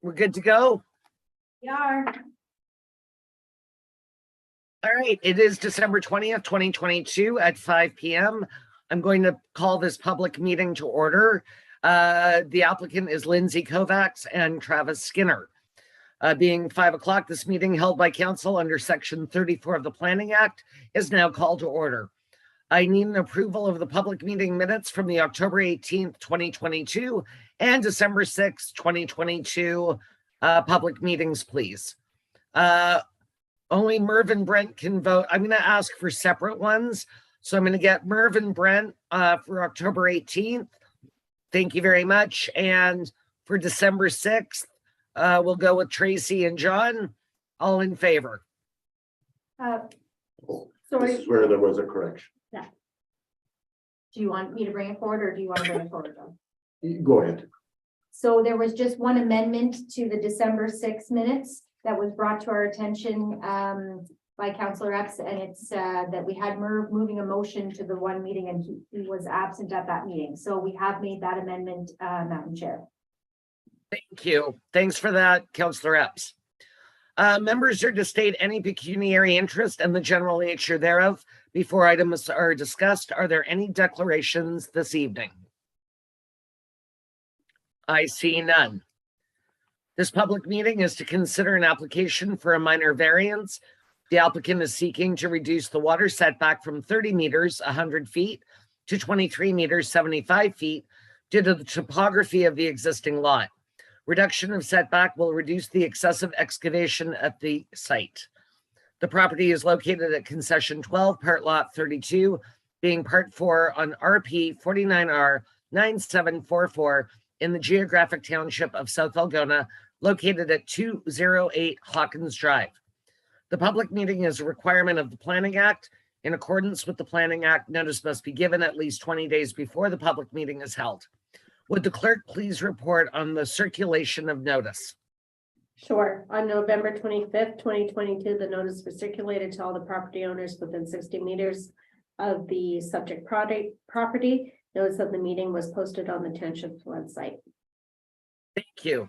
We're good to go. We are. All right, it is December 20th, 2022 at 5 p.m. I'm going to call this public meeting to order. The applicant is Lindsay Kovacs and Travis Skinner. Being 5 o'clock, this meeting held by council under Section 34 of the Planning Act is now called to order. I need an approval of the public meeting minutes from the October 18th, 2022 and December 6th, 2022 public meetings, please. Only Merv and Brent can vote. I'm going to ask for separate ones. So I'm going to get Merv and Brent for October 18th. Thank you very much. And for December 6th, we'll go with Tracy and John. All in favor. Sorry. This is where there was a correction. Do you want me to bring it forward or do you want to bring it forward, John? Go ahead. So there was just one amendment to the December 6 minutes that was brought to our attention by Councillor Epps, and it's that we had Merv moving a motion to the one meeting and he was absent at that meeting. So we have made that amendment, Madam Chair. Thank you. Thanks for that, Councillor Epps. Members are to state any pecuniary interest and the general nature thereof before items are discussed. Are there any declarations this evening? I see none. This public meeting is to consider an application for a minor variance. The applicant is seeking to reduce the water setback from 30 meters, 100 feet, to 23 meters, 75 feet, due to the topography of the existing lot. Reduction of setback will reduce the excessive excavation at the site. The property is located at Concession 12, Part Lot 32, being Part 4 on RP 49R 9744 in the geographic township of South Algona, located at 208 Hawkins Drive. The public meeting is a requirement of the Planning Act. In accordance with the Planning Act, notice must be given at least 20 days before the public meeting is held. Would the clerk please report on the circulation of notice? Sure. On November 25th, 2022, the notice was circulated to all the property owners within 60 meters of the subject property. Notice of the meeting was posted on the township website. Thank you.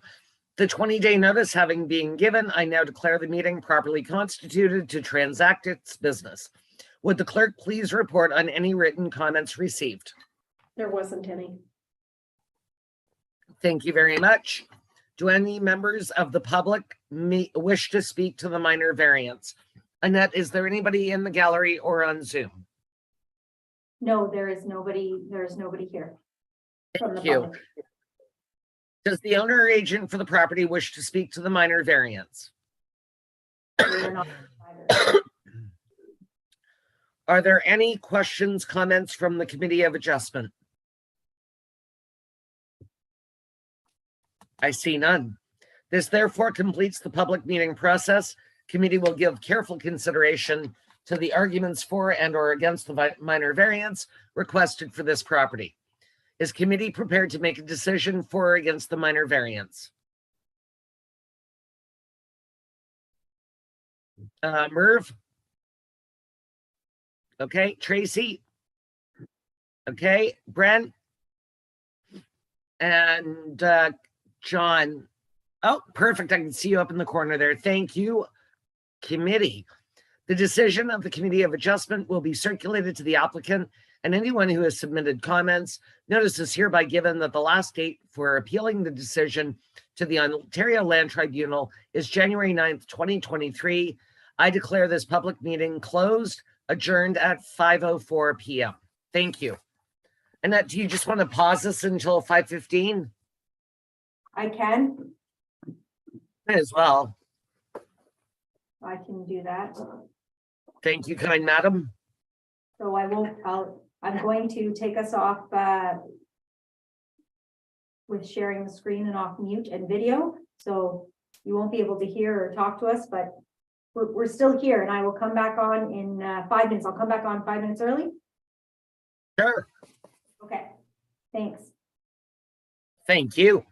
The 20-day notice having been given, I now declare the meeting properly constituted to transact its business. Would the clerk please report on any written comments received? There wasn't any. Thank you very much. Do any members of the public wish to speak to the minor variance? Annette, is there anybody in the gallery or on Zoom? No, there is nobody here. From the Thank you. public. Does the owner or agent for the property wish to speak to the minor variance? We are not providers. Are there any questions, comments from the Committee of Adjustment? I see none. This therefore completes the public meeting process. Committee will give careful consideration to the arguments for and or against the minor variance requested for this property. Is committee prepared to make a decision for or against the minor variance? Merv? Okay, Tracy? Okay, Brent? And John. Oh, perfect. I can see you up in the corner there. Thank you, committee. The decision of the Committee of Adjustment will be circulated to the applicant and anyone who has submitted comments. Notice is hereby given that the last date for appealing the decision to the Ontario Land Tribunal is January 9th, 2023. I declare this public meeting closed, adjourned at 5:04 p.m. Thank you. Annette, do you just want to pause this until 5:15? I can As well. do that. Thank you, kind madam. So I'm going to take us off with sharing the screen and off mute and video. So you won't be able to hear or talk to us, but we're still here and I will come back on in 5 minutes. I'll come back on 5 minutes early. Sure. Okay, thanks. Thank you.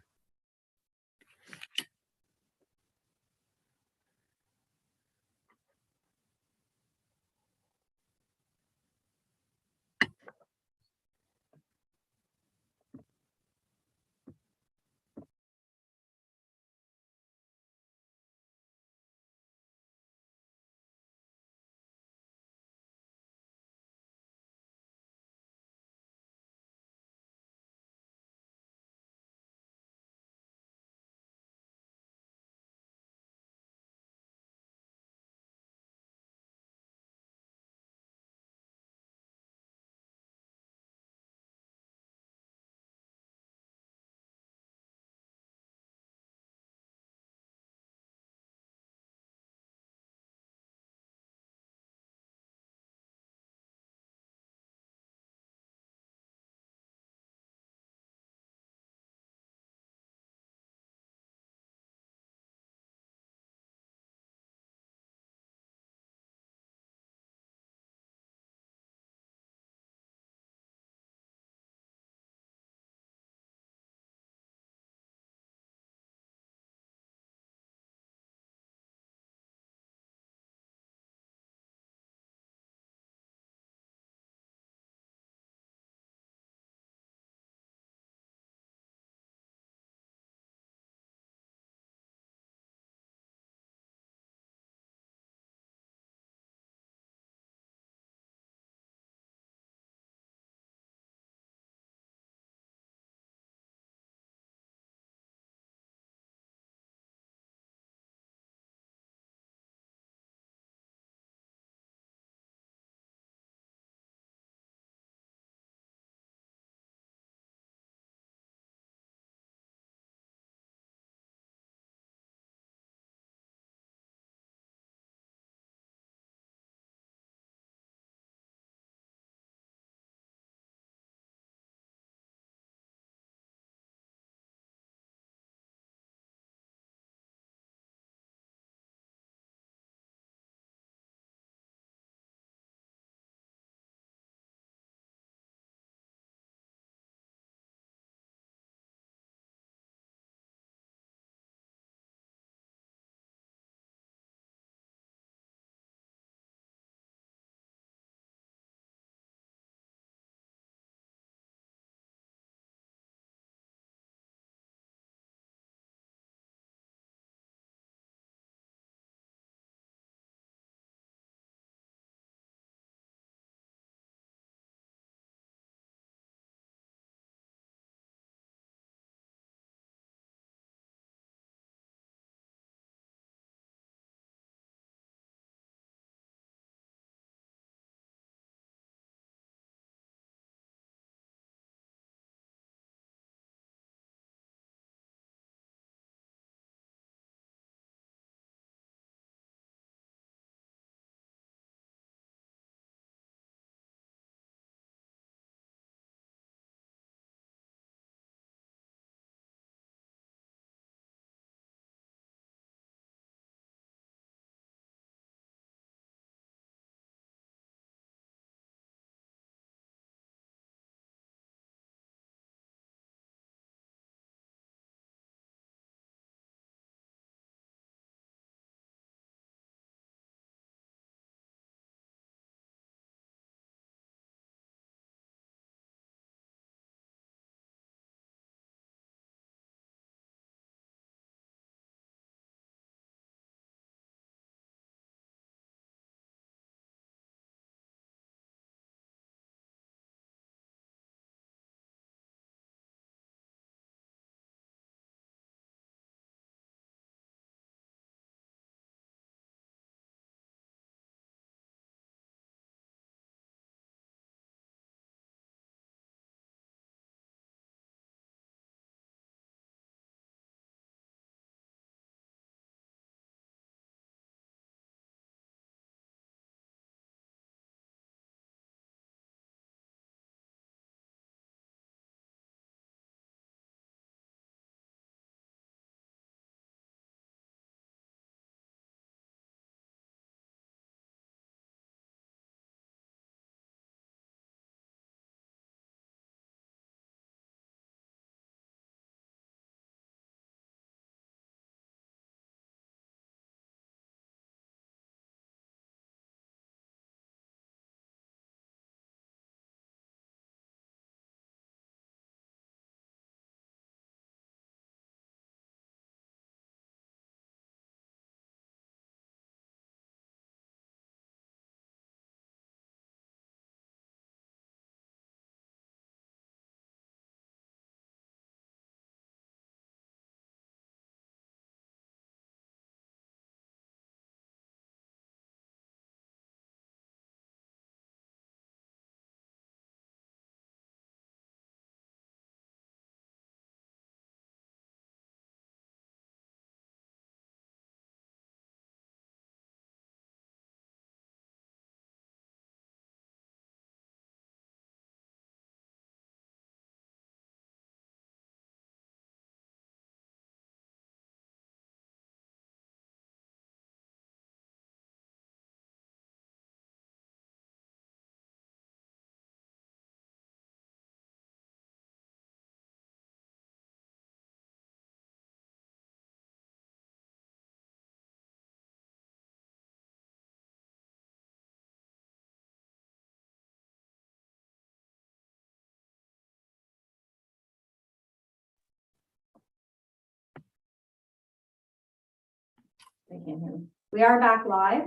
They can't hear me. We are back live.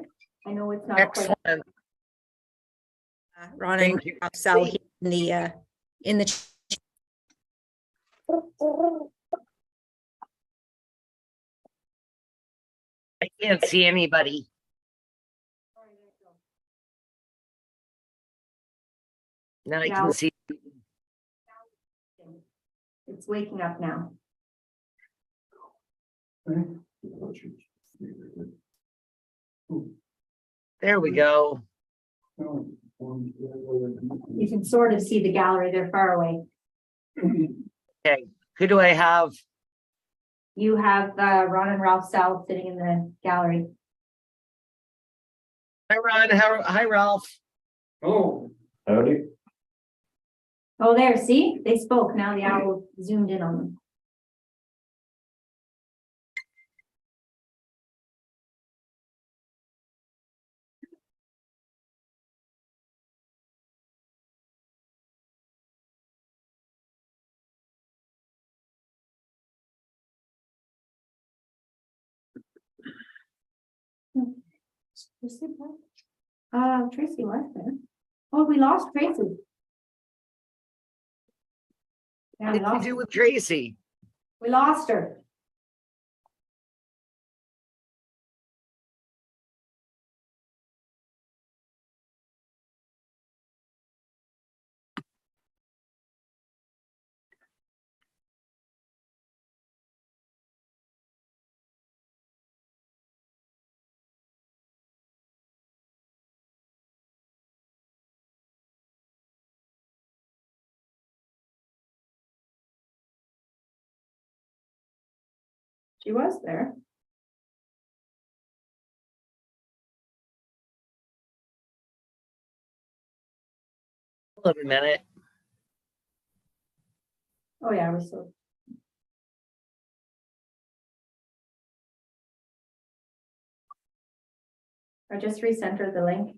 I know it's not quite. Excellent. Ron and Thank you. Sal here in the I can't see anybody. Now I Now- can see. It's waking up now. There we go. You can sort of see the gallery. They're far away. Who do I have? You have Ron and Ralph Sal sitting in the gallery. Hi, Ron. Hi, Ralph. Oh, howdy. Oh, there, see, they spoke. Now the owl zoomed in on them. Tracy was there. Oh, we lost Tracy. Yeah, What we did you lost, do with Tracy? we lost her. She was there. Hold on a minute. Oh, yeah, we're still. I just recentered the link.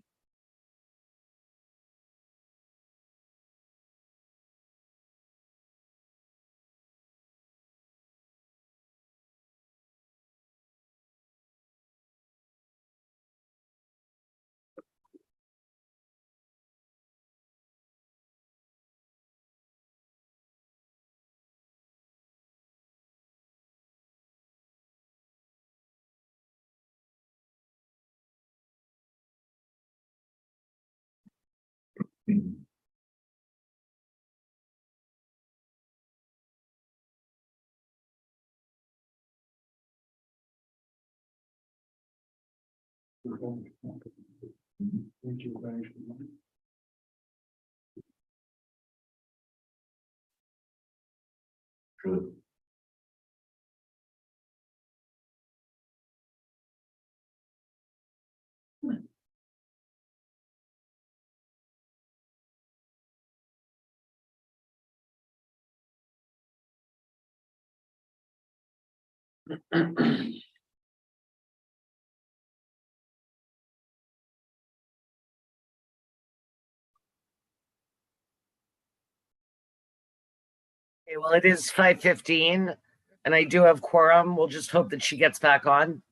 Thank you, thanks. Good. Okay, well, it is 5:15 and I do have quorum. We'll just hope that she gets back on.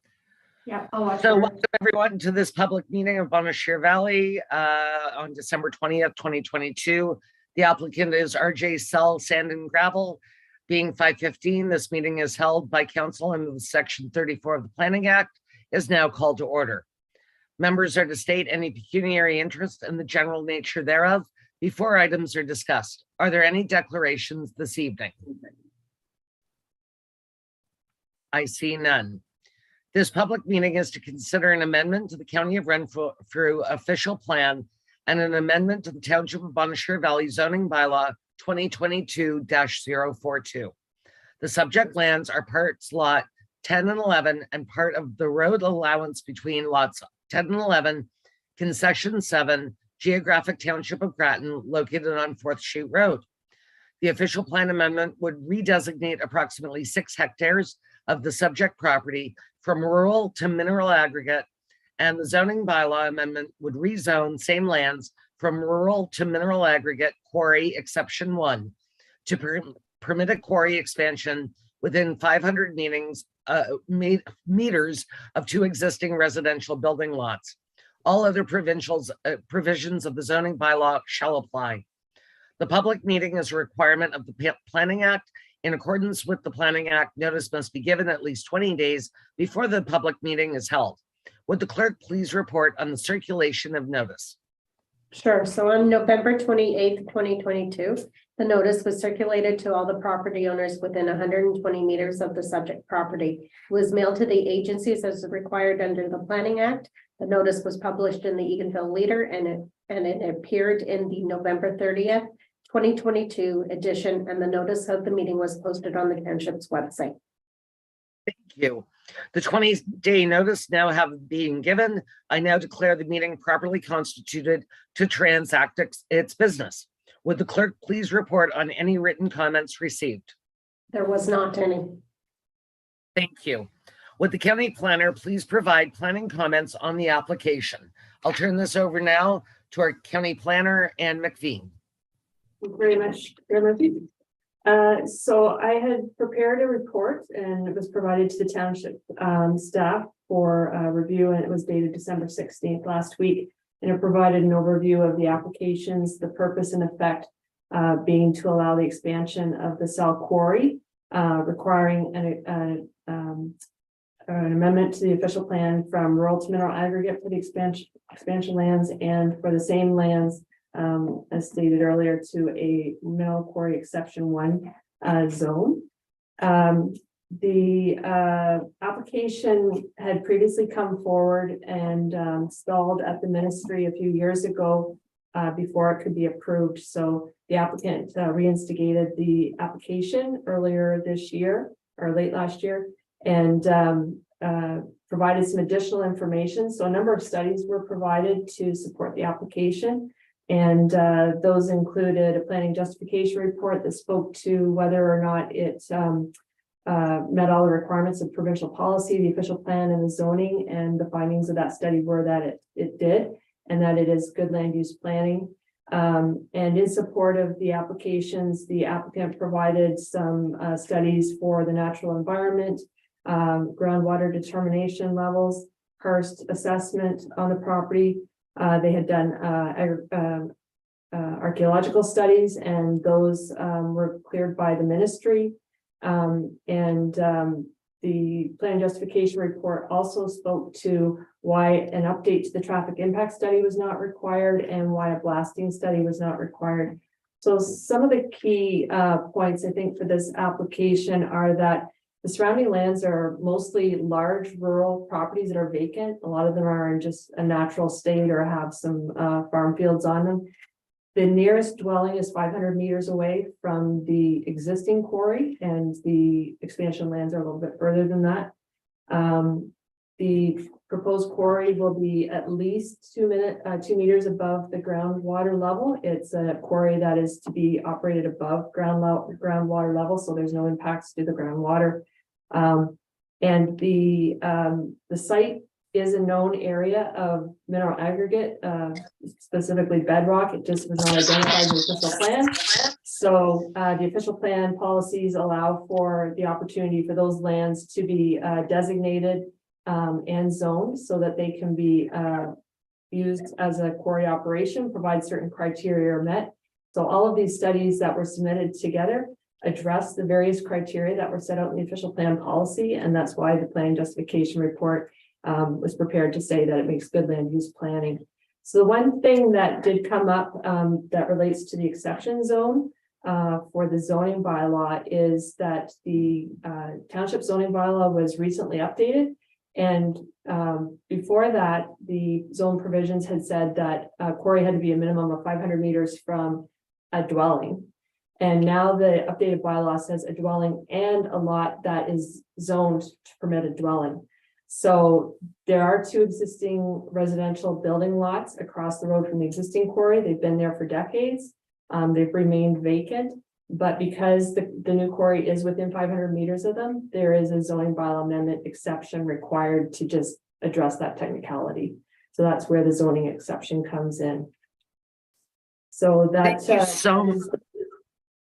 Yeah, I'll watch So her. welcome everyone to this public meeting of Bonnechere Valley on December 20th, 2022. The applicant is RJ Sell Sand and Gravel. Being 5:15, this meeting is held by council under section 34 of the Planning Act is now called to order. Members are to state any pecuniary interest in the general nature thereof before items are discussed. Are there any declarations this evening? I see none. This public meeting is to consider an amendment to the County of Renfrew official plan and an amendment to the Township of Bonnechere Valley zoning bylaw 2022-042. The subject lands are parts lot 10 and 11 and part of the road allowance between lots 10 and 11, concession 7, geographic township of Grattan, located on 4th Street Road. The official plan amendment would redesignate approximately 6 hectares of the subject property from rural to mineral aggregate, and the zoning bylaw amendment would rezone same lands from rural to mineral aggregate quarry exception 1 to permit a quarry expansion within 500 meters of two existing residential building lots. All other provisions of the zoning bylaw shall apply. The public meeting is a requirement of the Planning Act. In accordance with the Planning Act, notice must be given at least 20 days before the public meeting is held. Would the clerk please report on the circulation of notice? Sure. So on November 28th, 2022, the notice was circulated to all the property owners within 120 meters of the subject property. It was mailed to the agencies as required under the Planning Act. The notice was published in the Eganville Leader and it appeared in the November 30th, 2022 edition, and the notice of the meeting was posted on the township's website. Thank you. The 20-day notice now have been given. I now declare the meeting properly constituted to transact its business. Would the clerk please report on any written comments received? There was not any. Thank you. Would the county planner please provide planning comments on the application? I'll turn this over now to our county planner, Ann McVean. Thank you very much, Chair Murphy. So I had prepared a report and it was provided to the township staff for review, and it was dated December 16th last week. And it provided an overview of the applications, the purpose and effect being to allow the expansion of the cell quarry, requiring an amendment to the official plan from rural to mineral aggregate for the expansion lands, and for the same lands, as stated earlier, to a mineral quarry exception 1 zone. The application had previously come forward and stalled at the ministry a few years ago before it could be approved. So the applicant reinstigated the application earlier this year or late last year, and provided some additional information. So a number of studies were provided to support the application. And those included a planning justification report that spoke to whether or not it met all the requirements of provincial policy, the official plan, and the zoning. And the findings of that study were that it did, and that it is good land use planning. And in support of the applications, the applicant provided some studies for the natural environment, groundwater determination levels, karst assessment on the property. They had done archaeological studies, and those were cleared by the ministry. The plan justification report also spoke to why an update to the traffic impact study was not required and why a blasting study was not required. So some of the key points I think for this application are that the surrounding lands are mostly large rural properties that are vacant. A lot of them are in just a natural state or have some farm fields on them. The nearest dwelling is 500 meters away from the existing quarry, and the expansion lands are a little bit further than that. The proposed quarry will be at least 2 meters above the groundwater level. It's a quarry that is to be operated above groundwater level, so there's no impacts to the groundwater. And the site is a known area of mineral aggregate, specifically bedrock. It just was not identified in the official plan. So the official plan policies allow for the opportunity for those lands to be designated and zoned so that they can be used as a quarry operation, provide certain criteria are met. So all of these studies that were submitted together address the various criteria that were set out in the official plan policy, and that's why the plan justification report was prepared to say that it makes good land use planning. So the one thing that did come up that relates to the exception zone for the zoning bylaw is that the township zoning bylaw was recently updated. And before that, the zone provisions had said that quarry had to be a minimum of 500 meters from a dwelling. And now the updated bylaw says a dwelling and a lot that is zoned to permit a dwelling. So there are 2 existing residential building lots across the road from the existing quarry. They've been there for decades. They've remained vacant, but because the new quarry is within 500 meters of them, there is a zoning bylaw amendment exception required to just address that technicality. So that's where the zoning exception comes in. So that's Thank you so much.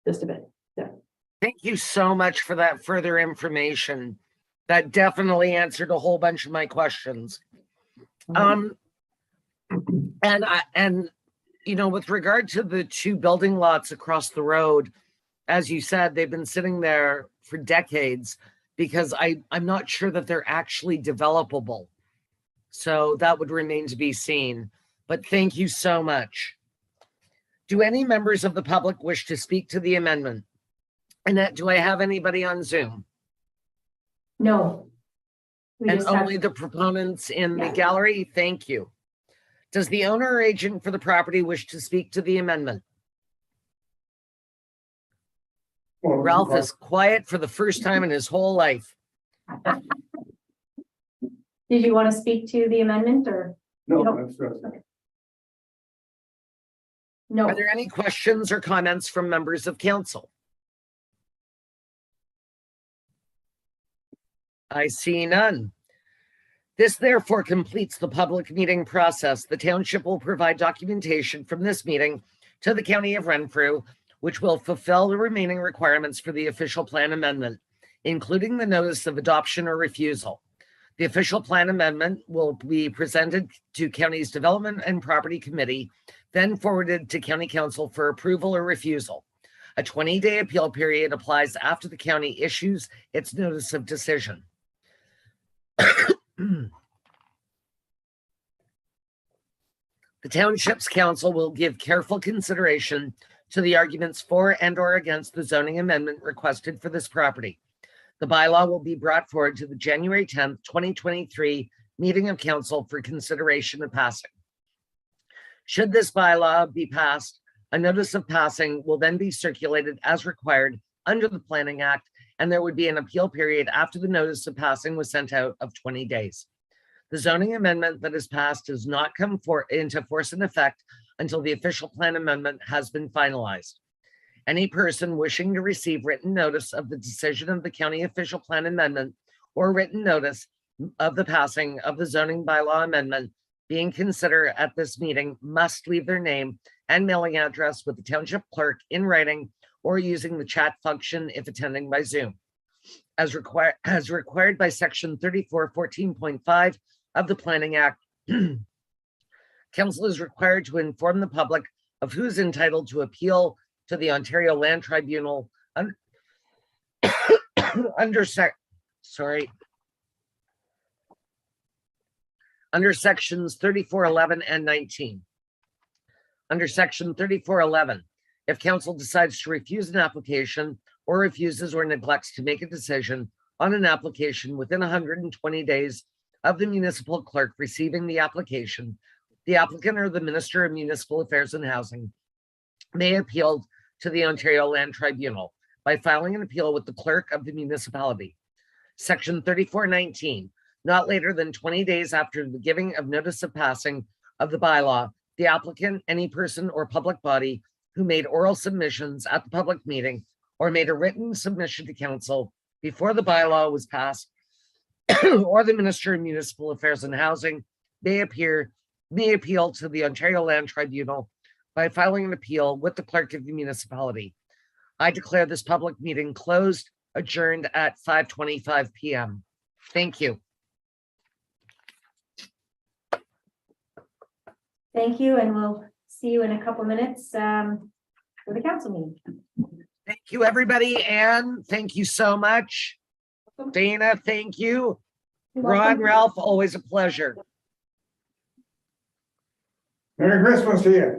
just a bit. Yeah. Thank you so much for that further information. That definitely answered a whole bunch of my questions. And with regard to the two building lots across the road, as you said, they've been sitting there for decades because I'm not sure that they're actually developable. So that would remain to be seen. But thank you so much. Do any members of the public wish to speak to the amendment? Annette, do I have anybody on Zoom? No. We And just have- only the proponents in the Yeah. gallery? Thank you. Does the owner or agent for the property wish to speak to the amendment? Ralph is quiet for the first time in his whole life. Did you want to speak to the amendment or? No, No. that's good. No, Are there any questions or comments from members of council? I see none. This therefore completes the public meeting process. The township will provide documentation from this meeting to the County of Renfrew, which will fulfill the remaining requirements for the official plan amendment, including the notice of adoption or refusal. The official plan amendment will be presented to County's Development and Property Committee, then forwarded to County Council for approval or refusal. A 20-day appeal period applies after the county issues its notice of decision. The Township's Council will give careful consideration to the arguments for and or against the zoning amendment requested for this property. The bylaw will be brought forward to the January 10th, 2023 meeting of council for consideration and passing. Should this bylaw be passed, a notice of passing will then be circulated as required under the Planning Act, and there would be an appeal period after the notice of passing was sent out of 20 days. The zoning amendment that is passed does not come into force and effect until the official plan amendment has been finalized. Any person wishing to receive written notice of the decision of the county official plan amendment or written notice of the passing of the zoning bylaw amendment being considered at this meeting must leave their name and mailing address with the township clerk in writing or using the chat function if attending by Zoom. As required by section 3414.5 of the Planning Act, council is required to inform the public of who's entitled to appeal to the Ontario Land Tribunal under sections 3411 and 19. Under section 3411, if council decides to refuse an application or refuses or neglects to make a decision on an application within 120 days of the municipal clerk receiving the application, the applicant or the Minister of Municipal Affairs and Housing may appeal to the Ontario Land Tribunal by filing an appeal with the clerk of the municipality. Section 3419, not later than 20 days after the giving of notice of passing of the bylaw, the applicant, any person or public body who made oral submissions at the public meeting or made a written submission to council before the bylaw was passed, or the Minister of Municipal Affairs and Housing may appeal to the Ontario Land Tribunal by filing an appeal with the clerk of the municipality. I declare this public meeting closed, adjourned at 5:25 p.m. Thank you. thank you, and we'll see you in a couple minutes for the council meeting. Thank you, everybody. Anne, thank you so much. Dana, thank you. You're Ron, welcome. Ralph, always a pleasure. Merry Christmas to you.